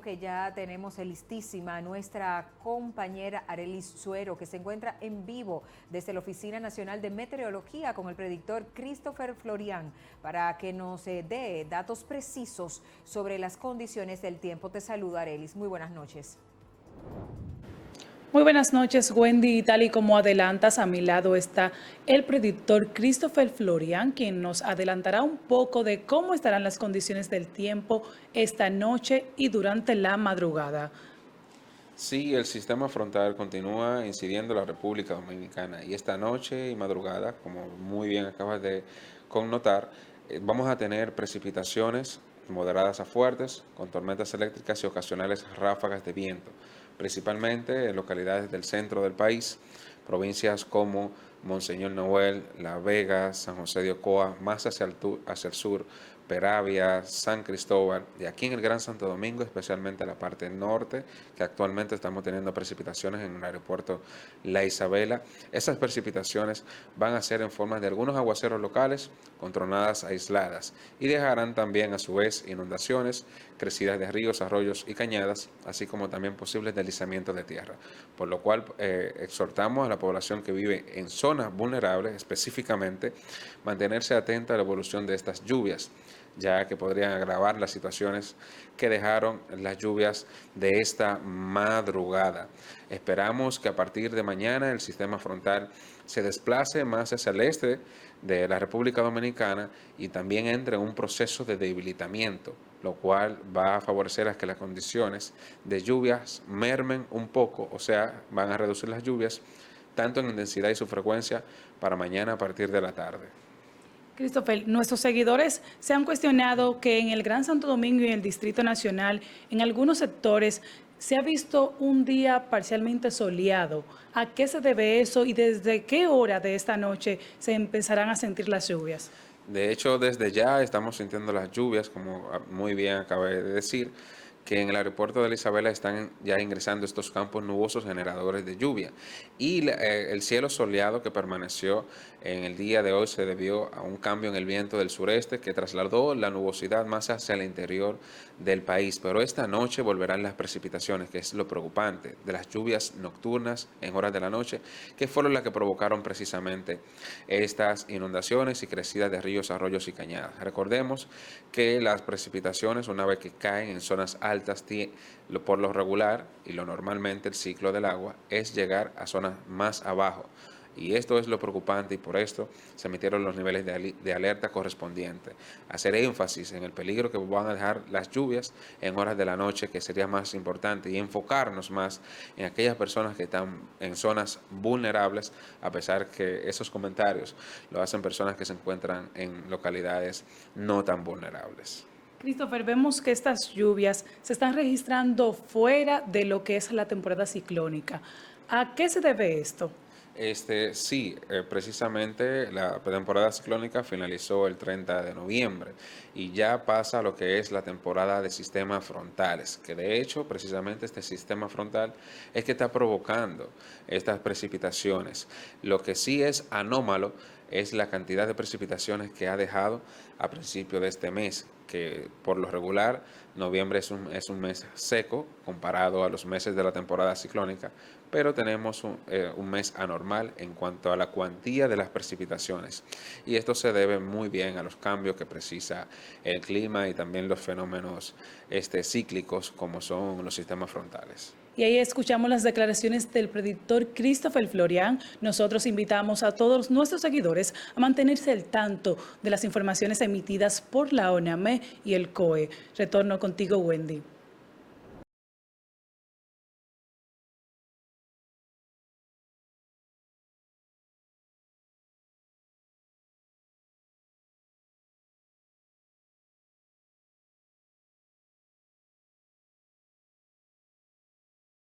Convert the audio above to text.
que ya tenemos listísima a nuestra compañera Arelis Suero, que se encuentra en vivo desde la Oficina Nacional de Meteorología con el predictor Christopher Florian para que nos dé datos precisos sobre las condiciones del tiempo. Te saluda Arelis, muy buenas noches. Muy buenas noches, Wendy. Y tal y como adelantas, a mi lado está el predictor Christopher Florian, quien nos adelantará un poco de cómo estarán las condiciones del tiempo esta noche y durante la madrugada. Sí, el sistema frontal continúa incidiendo en la República Dominicana y esta noche y madrugada, como muy bien acabas de connotar, vamos a tener precipitaciones moderadas a fuertes, con tormentas eléctricas y ocasionales ráfagas de viento, principalmente en localidades del centro del país, provincias como Monseñor Noel, La Vega, San José de Ocoa, más hacia el sur, Peravia, San Cristóbal, y aquí en el Gran Santo Domingo, especialmente la parte norte, que actualmente estamos teniendo precipitaciones en el aeropuerto La Isabela. Esas precipitaciones van a ser en forma de algunos aguaceros locales con tronadas aisladas y dejarán también a su vez inundaciones, crecidas de ríos, arroyos y cañadas, así como también posibles deslizamientos de tierra, por lo cual exhortamos a la población que vive en zonas vulnerables específicamente mantenerse atenta a la evolución de estas lluvias, ya que podrían agravar las situaciones que dejaron las lluvias de esta madrugada. Esperamos que a partir de mañana el sistema frontal se desplace más hacia el este de la República Dominicana y también entre en un proceso de debilitamiento, lo cual va a favorecer a que las condiciones de lluvias mermen un poco, o sea, van a reducir las lluvias tanto en intensidad y su frecuencia para mañana a partir de la tarde. Christopher, nuestros seguidores se han cuestionado que en el Gran Santo Domingo y en el Distrito Nacional, en algunos sectores, se ha visto un día parcialmente soleado. ¿A qué se debe eso y desde qué hora de esta noche se empezarán a sentir las lluvias? De hecho, desde ya estamos sintiendo las lluvias, como muy bien acabé de decir, que en el aeropuerto de La Isabela están ya ingresando estos campos nubosos generadores de lluvia. Y el cielo soleado que permaneció en el día de hoy se debió a un cambio en el viento del sureste que trasladó la nubosidad más hacia el interior del país. Pero esta noche volverán las precipitaciones, que es lo preocupante, de las lluvias nocturnas en horas de la noche, que fueron las que provocaron precisamente estas inundaciones y crecidas de ríos, arroyos y cañadas. Recordemos que las precipitaciones, una vez que caen en zonas altas, por lo regular y lo normalmente el ciclo del agua es llegar a zonas más abajo. Y esto es lo preocupante y por esto se emitieron los niveles de alerta correspondientes. Hacer énfasis en el peligro que van a dejar las lluvias en horas de la noche, que sería más importante, y enfocarnos más en aquellas personas que están en zonas vulnerables, a pesar que esos comentarios lo hacen personas que se encuentran en localidades no tan vulnerables. Christopher, vemos que estas lluvias se están registrando fuera de lo que es la temporada ciclónica. ¿A qué se debe esto? Sí, precisamente la temporada ciclónica finalizó el 30 de noviembre y ya pasa lo que es la temporada de sistemas frontales, que de hecho precisamente este sistema frontal es que está provocando estas precipitaciones. Lo que sí es anómalo es la cantidad de precipitaciones que ha dejado a principio de este mes, que por lo regular noviembre es un mes seco comparado a los meses de la temporada ciclónica, pero tenemos un mes anormal en cuanto a la cuantía de las precipitaciones. Y esto se debe muy bien a los cambios que precisa el clima y también los fenómenos cíclicos como son los sistemas frontales. Y ahí escuchamos las declaraciones del predictor Christopher Florian. Nosotros invitamos a todos nuestros seguidores a mantenerse al tanto de las informaciones emitidas por la ONAME y el COE. Retorno contigo, Wendy.